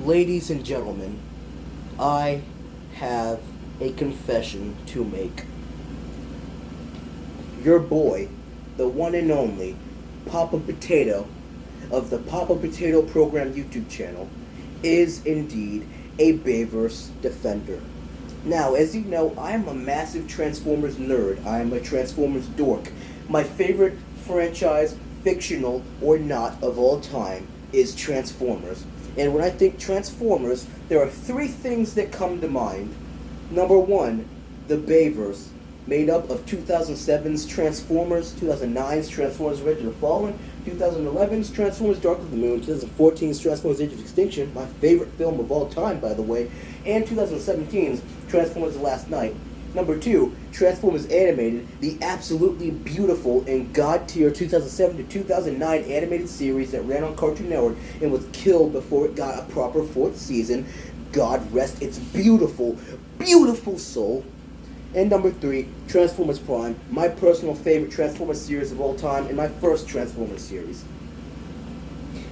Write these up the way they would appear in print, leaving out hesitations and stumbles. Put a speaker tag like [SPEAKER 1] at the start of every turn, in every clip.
[SPEAKER 1] Ladies and gentlemen, I have a confession to make. Your boy, the one and only Papa Potato of the Papa Potato Program YouTube channel, is indeed a Bayverse defender. Now, as you know, I am a massive Transformers nerd. I am a Transformers dork. My favorite franchise, fictional or not, of all time is Transformers. And when I think Transformers, there are three things that come to mind. Number one, the Bayverse, made up of 2007's Transformers, 2009's Transformers Revenge of the Fallen, 2011's Transformers Dark of the Moon, 2014's Transformers Age of Extinction, my favorite film of all time, by the way, and 2017's Transformers The Last Knight. Number two, Transformers Animated, the absolutely beautiful and god-tier 2007 to 2009 animated series that ran on Cartoon Network and was killed before it got a proper fourth season. God rest its beautiful, beautiful soul. And number three, Transformers Prime, my personal favorite Transformers series of all time, and my first Transformers series.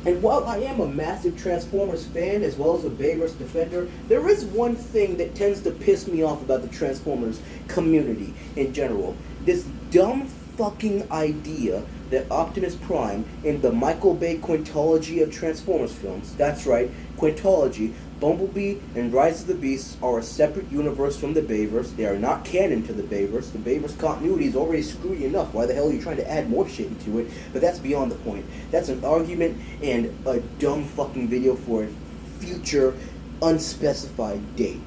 [SPEAKER 1] And while I am a massive Transformers fan as well as a Bayverse defender, there is one thing that tends to piss me off about the Transformers community in general. This dumb fucking idea that Optimus Prime in the Michael Bay quintology of Transformers films, that's right, quintology, Bumblebee and Rise of the Beasts are a separate universe from the Bayverse. They are not canon to the Bayverse. The Bayverse continuity is already screwy enough. Why the hell are you trying to add more shit into it? But that's beyond the point. That's an argument and a dumb fucking video for a future unspecified date.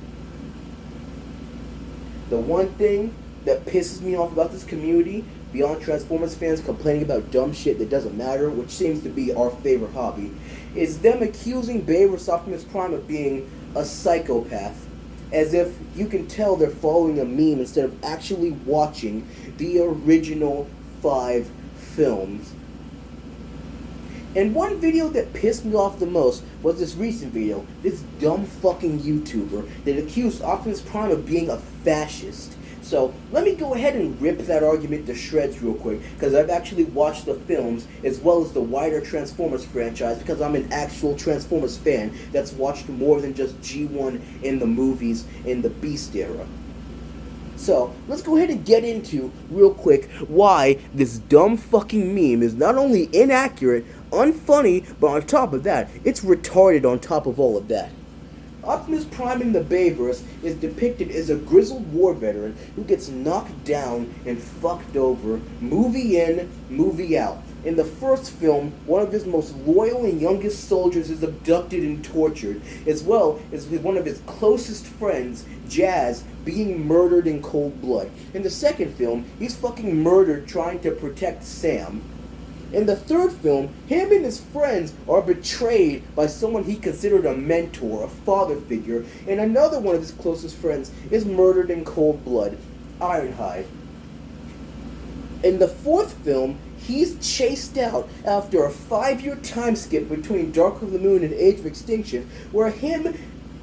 [SPEAKER 1] The one thing that pisses me off about this community, beyond Transformers fans complaining about dumb shit that doesn't matter, which seems to be our favorite hobby, is them accusing Bayverse Optimus Prime of being a psychopath, as if you can tell they're following a meme instead of actually watching the original 5 films. And one video that pissed me off the most was this recent video, this dumb fucking YouTuber that accused Optimus Prime of being a fascist. So, let me go ahead and rip that argument to shreds real quick, because I've actually watched the films as well as the wider Transformers franchise, because I'm an actual Transformers fan that's watched more than just G1 in the movies in the Beast era. So, let's go ahead and get into, real quick, why this dumb fucking meme is not only inaccurate, unfunny, but on top of that, it's retarded on top of all of that. Optimus Prime in the Bayverse is depicted as a grizzled war veteran who gets knocked down and fucked over, movie in, movie out. In the first film, one of his most loyal and youngest soldiers is abducted and tortured, as well as one of his closest friends, Jazz, being murdered in cold blood. In the second film, he's fucking murdered trying to protect Sam. In the third film, him and his friends are betrayed by someone he considered a mentor, a father figure, and another one of his closest friends is murdered in cold blood, Ironhide. In the fourth film, he's chased out after a 5-year time skip between Dark of the Moon and Age of Extinction, where him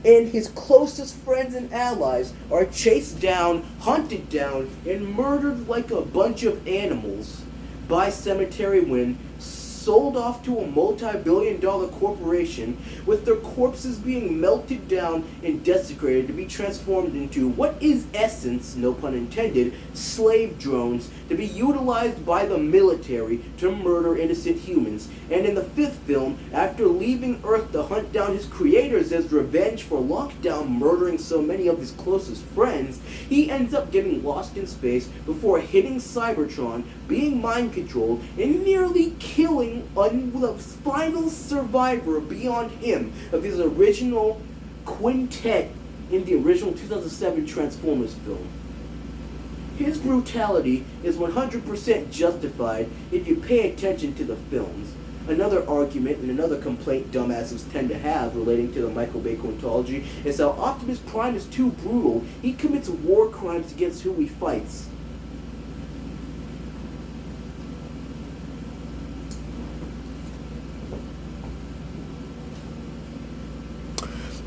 [SPEAKER 1] and his closest friends and allies are chased down, hunted down, and murdered like a bunch of animals by Cemetery Wind, sold off to a multi-billion-dollar corporation, with their corpses being melted down and desecrated to be transformed into what is essence, no pun intended, slave drones to be utilized by the military to murder innocent humans. And in the fifth film, after leaving Earth to hunt down his creators as revenge for Lockdown murdering so many of his closest friends, he ends up getting lost in space before hitting Cybertron, being mind-controlled, and nearly killing the final survivor beyond him of his original quintet in the original 2007 Transformers film. His brutality is 100% justified if you pay attention to the films. Another argument and another complaint dumbasses tend to have relating to the Michael Bay quintology is how Optimus Prime is too brutal. He commits war crimes against who he fights.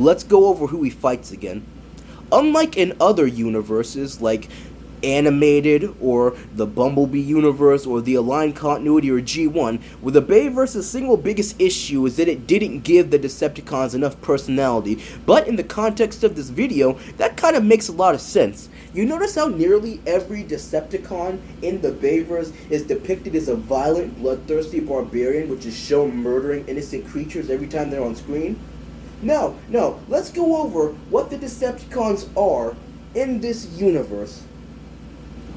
[SPEAKER 1] Let's go over who he fights again. Unlike in other universes, like animated or the Bumblebee universe or the Aligned Continuity or G1, where the Bayverse's single biggest issue is that it didn't give the Decepticons enough personality. But in the context of this video, that kind of makes a lot of sense. You notice how nearly every Decepticon in the Bayverse is depicted as a violent, bloodthirsty barbarian, which is shown murdering innocent creatures every time they're on screen? No, let's go over what the Decepticons are in this universe.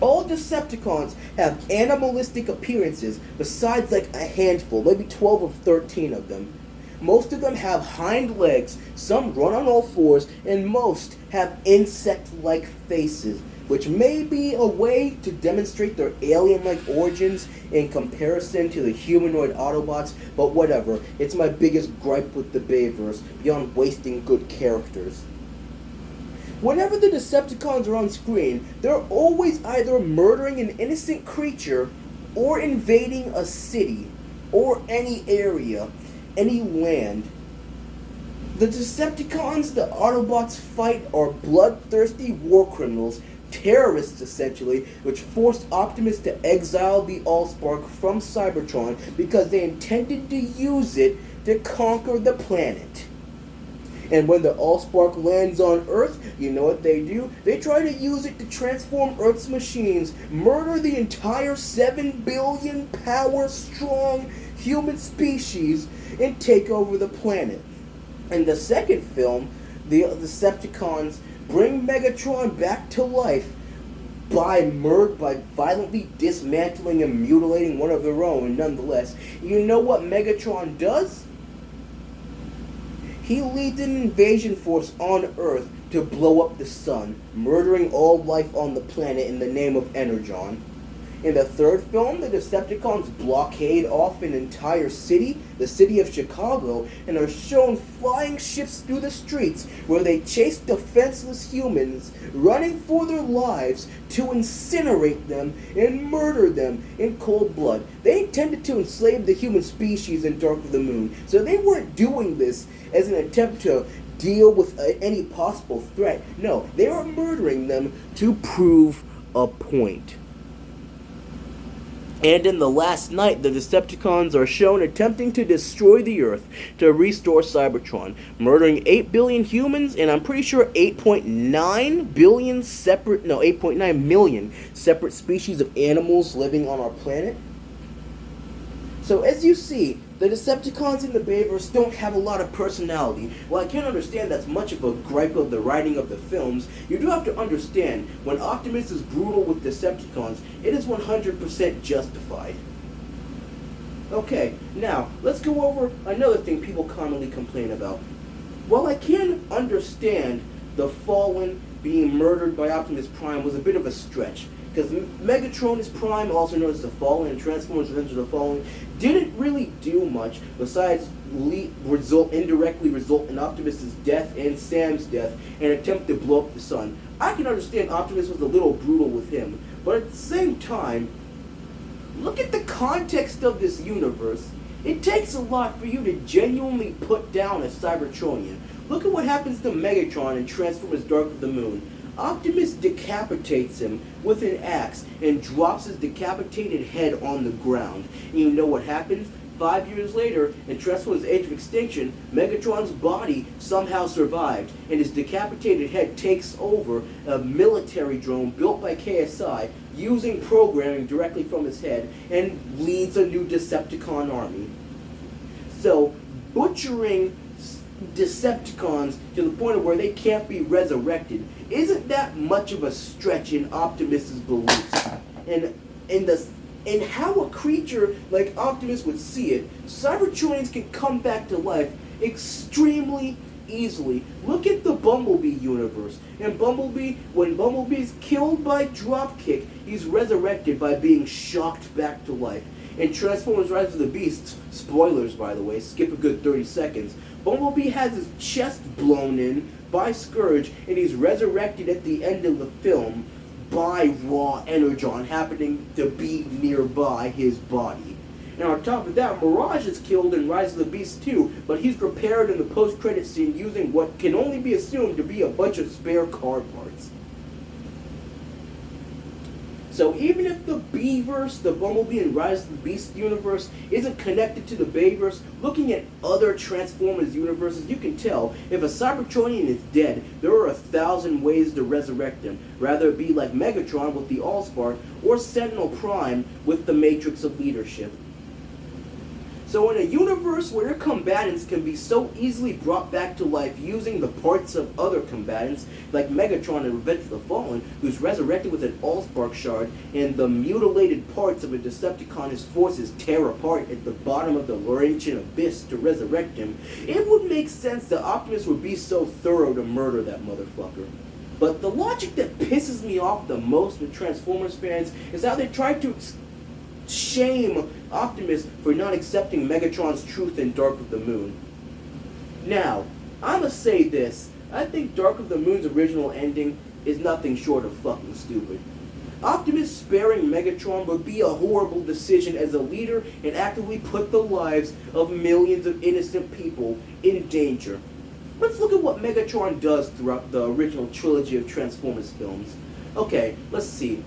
[SPEAKER 1] All Decepticons have animalistic appearances, besides like a handful, maybe 12 or 13 of them. Most of them have hind legs, some run on all fours, and most have insect-like faces, which may be a way to demonstrate their alien-like origins in comparison to the humanoid Autobots, but whatever. It's my biggest gripe with the Bayverse, beyond wasting good characters. Whenever the Decepticons are on screen, they're always either murdering an innocent creature or invading a city or any area, any land. The Decepticons the Autobots fight are bloodthirsty war criminals, terrorists essentially, which forced Optimus to exile the Allspark from Cybertron because they intended to use it to conquer the planet. And when the Allspark lands on Earth, you know what they do? They try to use it to transform Earth's machines, murder the entire 7 billion power-strong human species, and take over the planet. In the second film, the Decepticons bring Megatron back to life by violently dismantling and mutilating one of their own, nonetheless. You know what Megatron does? He leads an invasion force on Earth to blow up the sun, murdering all life on the planet in the name of Energon. In the third film, the Decepticons blockade off an entire city, the city of Chicago, and are shown flying ships through the streets where they chase defenseless humans, running for their lives to incinerate them and murder them in cold blood. They intended to enslave the human species in Dark of the Moon, so they weren't doing this as an attempt to deal with any possible threat. No, they are murdering them to prove a point. And in The Last Night, the Decepticons are shown attempting to destroy the Earth to restore Cybertron, murdering 8 billion humans, and I'm pretty sure 8.9 million separate species of animals living on our planet. So as you see, the Decepticons in the Bayverse don't have a lot of personality. While I can't understand that's much of a gripe of the writing of the films, you do have to understand, when Optimus is brutal with Decepticons, it is 100% justified. Okay, now, let's go over another thing people commonly complain about. While I can understand the Fallen being murdered by Optimus Prime was a bit of a stretch, because Megatronus Prime, also known as the Fallen, and Transformers Revenge of the Fallen, didn't really do much besides indirectly result in Optimus' death and Sam's death and attempt to blow up the sun. I can understand Optimus was a little brutal with him, but at the same time, look at the context of this universe. It takes a lot for you to genuinely put down a Cybertronian. Look at what happens to Megatron in Transformers Dark of the Moon. Optimus decapitates him with an axe and drops his decapitated head on the ground. And you know what happens? 5 years later, in Transformers Age of Extinction, Megatron's body somehow survived, and his decapitated head takes over a military drone built by KSI, using programming directly from his head, and leads a new Decepticon army. So, butchering Decepticons to the point of where they can't be resurrected isn't that much of a stretch in Optimus's beliefs. And in how a creature like Optimus would see it, Cybertronians can come back to life extremely easily. Look at the Bumblebee universe. And Bumblebee, when Bumblebee's killed by Dropkick, he's resurrected by being shocked back to life. In Transformers Rise of the Beasts, spoilers by the way, skip a good 30 seconds, Bumblebee has his chest blown in by Scourge, and he's resurrected at the end of the film by Raw Energon happening to be nearby his body. And on top of that, Mirage is killed in Rise of the Beast 2, but he's repaired in the post-credit scene using what can only be assumed to be a bunch of spare car parts. So even if the Beaverse, the Bumblebee and Rise of the Beast universe isn't connected to the Bayverse, looking at other Transformers universes, you can tell if a Cybertronian is dead, there are 1,000 ways to resurrect him. Rather it be like Megatron with the Allspark, or Sentinel Prime with the Matrix of Leadership. So in a universe where your combatants can be so easily brought back to life using the parts of other combatants, like Megatron in Revenge of the Fallen, who's resurrected with an Allspark shard, and the mutilated parts of a Decepticon his forces tear apart at the bottom of the Laurentian Abyss to resurrect him, it would make sense that Optimus would be so thorough to murder that motherfucker. But the logic that pisses me off the most with Transformers fans is how they try to shame Optimus for not accepting Megatron's truth in Dark of the Moon. Now, I'ma say this, I think Dark of the Moon's original ending is nothing short of fucking stupid. Optimus sparing Megatron would be a horrible decision as a leader and actively put the lives of millions of innocent people in danger. Let's look at what Megatron does throughout the original trilogy of Transformers films. Okay, let's see.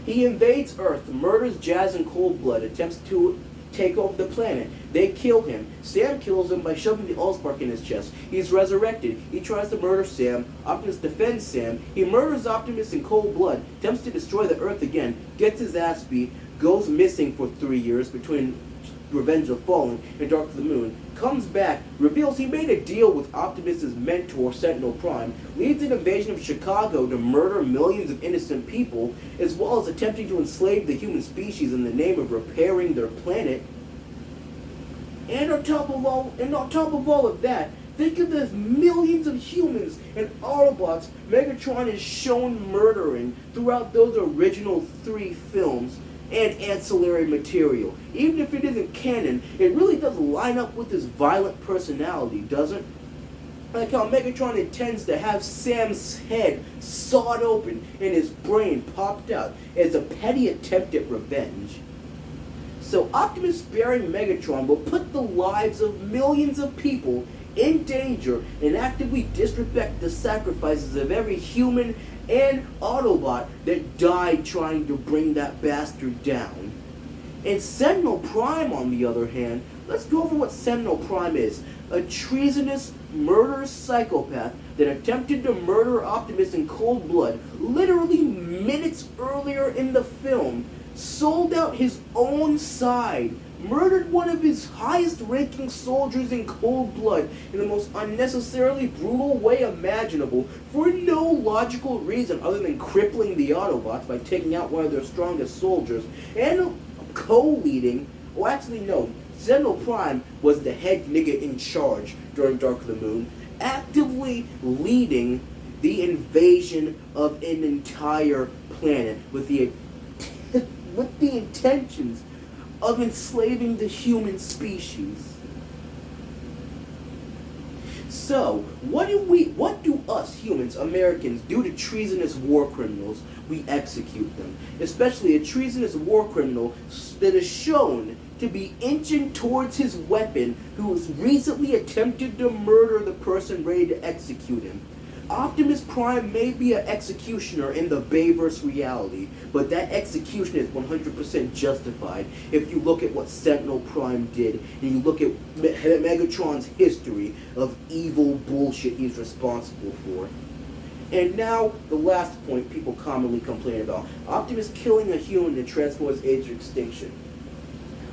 [SPEAKER 1] He invades Earth, murders Jazz in cold blood, attempts to take over the planet. They kill him. Sam kills him by shoving the Allspark in his chest. He's resurrected. He tries to murder Sam. Optimus defends Sam. He murders Optimus in cold blood, attempts to destroy the Earth again, gets his ass beat, goes missing for 3 years between Revenge of the Fallen and Dark of the Moon, comes back, reveals he made a deal with Optimus's mentor, Sentinel Prime, leads an invasion of Chicago to murder millions of innocent people, as well as attempting to enslave the human species in the name of repairing their planet. And on top of all of that, think of the millions of humans and Autobots Megatron is shown murdering throughout those original 3 films and ancillary material. Even if it isn't canon, it really does line up with his violent personality, doesn't? Like how Megatron intends to have Sam's head sawed open and his brain popped out as a petty attempt at revenge. So Optimus sparing Megatron will put the lives of millions of people in danger and actively disrespect the sacrifices of every human and Autobot that died trying to bring that bastard down. And Sentinel Prime, on the other hand, let's go over what Sentinel Prime is. A treasonous, murderous psychopath that attempted to murder Optimus in cold blood literally minutes earlier in the film, sold out his own side, murdered one of his highest-ranking soldiers in cold blood in the most unnecessarily brutal way imaginable for no logical reason other than crippling the Autobots by taking out one of their strongest soldiers, and co-leading, well actually no, Sentinel Prime was the head nigga in charge during Dark of the Moon, actively leading the invasion of an entire planet with the intentions of enslaving the human species. So, what do us humans, Americans, do to treasonous war criminals? We execute them. Especially a treasonous war criminal that is shown to be inching towards his weapon, who has recently attempted to murder the person ready to execute him. Optimus Prime may be an executioner in the Bayverse reality, but that execution is 100% justified if you look at what Sentinel Prime did, and you look at Megatron's history of evil bullshit he's responsible for. And now, the last point people commonly complain about. Optimus killing a human in Transformers Age of Extinction.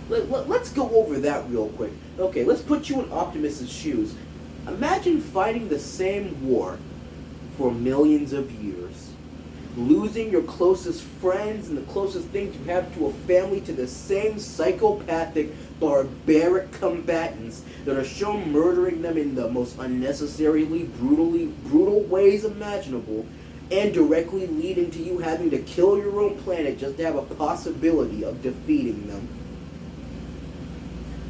[SPEAKER 1] Let's go over that real quick. Okay, let's put you in Optimus's shoes. Imagine fighting the same war for millions of years, losing your closest friends and the closest things you have to a family to the same psychopathic, barbaric combatants that are shown murdering them in the most unnecessarily brutal ways imaginable, and directly leading to you having to kill your own planet just to have a possibility of defeating them.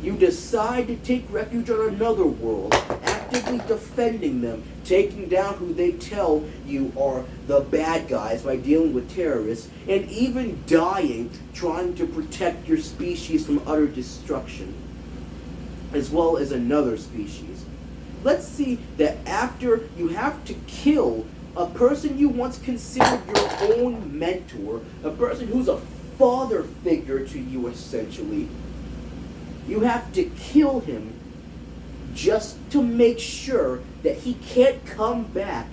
[SPEAKER 1] You decide to take refuge on another world, actively defending them, taking down who they tell you are the bad guys by dealing with terrorists, and even dying trying to protect your species from utter destruction, as well as another species. Let's see that after you have to kill a person you once considered your own mentor, a person who's a father figure to you essentially, you have to kill him just to make sure that he can't come back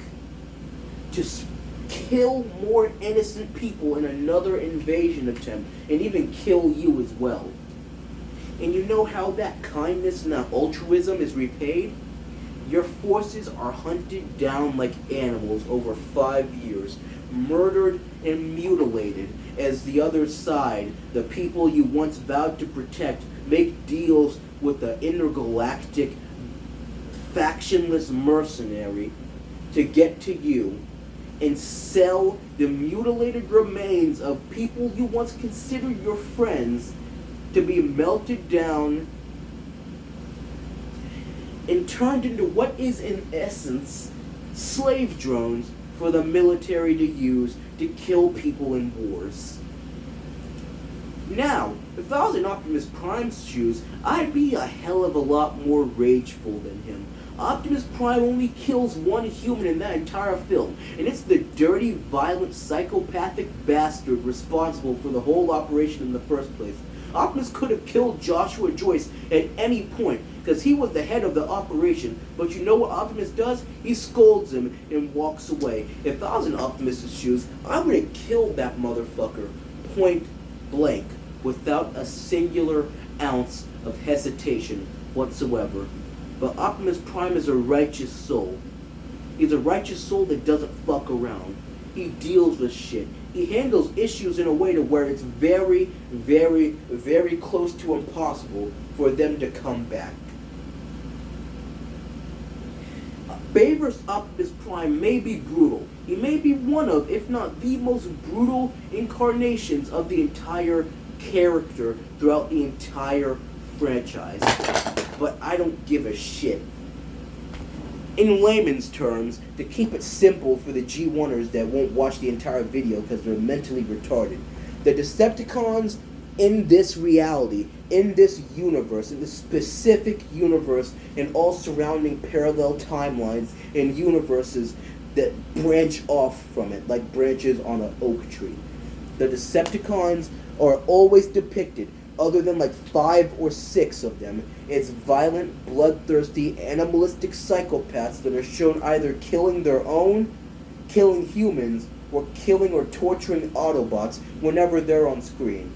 [SPEAKER 1] to kill more innocent people in another invasion attempt, and even kill you as well. And you know how that kindness and that altruism is repaid? Your forces are hunted down like animals over 5 years, murdered and mutilated as the other side, the people you once vowed to protect, make deals with the intergalactic factionless mercenary to get to you and sell the mutilated remains of people you once considered your friends to be melted down and turned into what is in essence slave drones for the military to use to kill people in wars. Now, if I was in Optimus Prime's shoes, I'd be a hell of a lot more rageful than him. Optimus Prime only kills one human in that entire film, and it's the dirty, violent, psychopathic bastard responsible for the whole operation in the first place. Optimus could have killed Joshua Joyce at any point, because he was the head of the operation, but you know what Optimus does? He scolds him and walks away. If I was in Optimus' shoes, I would have killed that motherfucker point blank, without a singular ounce of hesitation whatsoever. But Optimus Prime is a righteous soul. He's a righteous soul that doesn't fuck around. He deals with shit. He handles issues in a way to where it's very, very, very close to impossible for them to come back. Bay vs. Optimus Prime may be brutal. He may be one of, if not the most brutal incarnations of the entire character throughout the entire franchise. But I don't give a shit. In layman's terms, to keep it simple for the G1ers that won't watch the entire video because they're mentally retarded, the Decepticons in this reality, in this universe, in this specific universe, and all surrounding parallel timelines and universes that branch off from it, like branches on an oak tree. The Decepticons are always depicted, other than like 5 or 6 of them, as violent, bloodthirsty, animalistic psychopaths that are shown either killing their own, killing humans, or killing or torturing Autobots whenever they're on screen.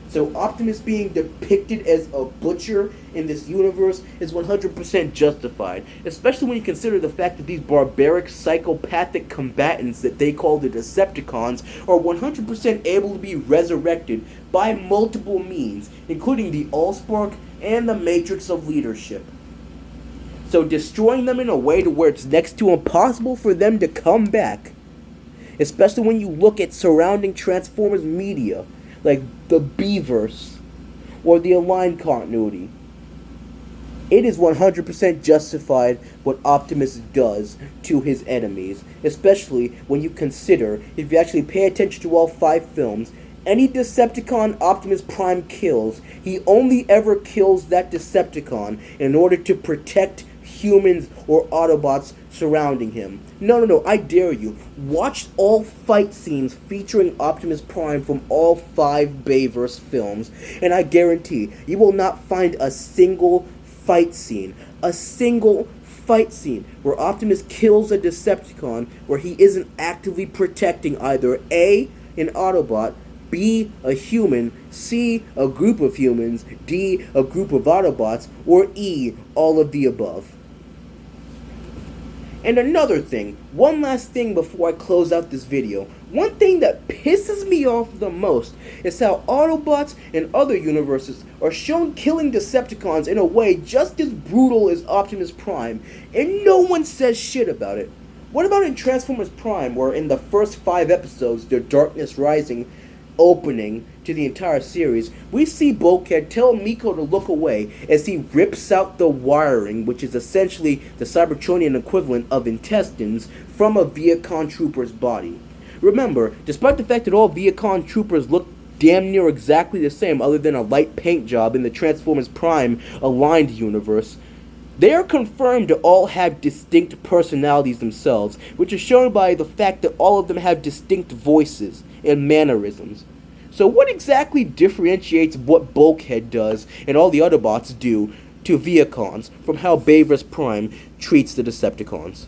[SPEAKER 1] So Optimus being depicted as a butcher in this universe is 100% justified, especially when you consider the fact that these barbaric, psychopathic combatants that they call the Decepticons are 100% able to be resurrected by multiple means, including the Allspark and the Matrix of Leadership. So destroying them in a way to where it's next to impossible for them to come back, especially when you look at surrounding Transformers media, like the Beaverse or the Aligned Continuity. It is 100% justified what Optimus does to his enemies, especially when you consider, if you actually pay attention to all 5 films, any Decepticon Optimus Prime kills, he only ever kills that Decepticon in order to protect humans or Autobots surrounding him. No, I dare you. Watch all fight scenes featuring Optimus Prime from all 5 Bayverse films, and I guarantee you will not find a single fight scene where Optimus kills a Decepticon where he isn't actively protecting either A, an Autobot, B, a human, C, a group of humans, D, a group of Autobots, or E, all of the above. And another thing, one last thing before I close out this video. One thing that pisses me off the most is how Autobots and other universes are shown killing Decepticons in a way just as brutal as Optimus Prime, and no one says shit about it. What about in Transformers Prime, where in the first 5 episodes, the Darkness Rising opening to the entire series, we see Bulkhead tell Miko to look away as he rips out the wiring, which is essentially the Cybertronian equivalent of intestines, from a Viacon trooper's body. Remember, despite the fact that all Viacon troopers look damn near exactly the same other than a light paint job in the Transformers Prime aligned universe, They are confirmed to all have distinct personalities themselves, which is shown by the fact that all of them have distinct voices and mannerisms. So what exactly differentiates what Bulkhead does and all the other bots do to Viacons from how Bayverse Prime treats the Decepticons?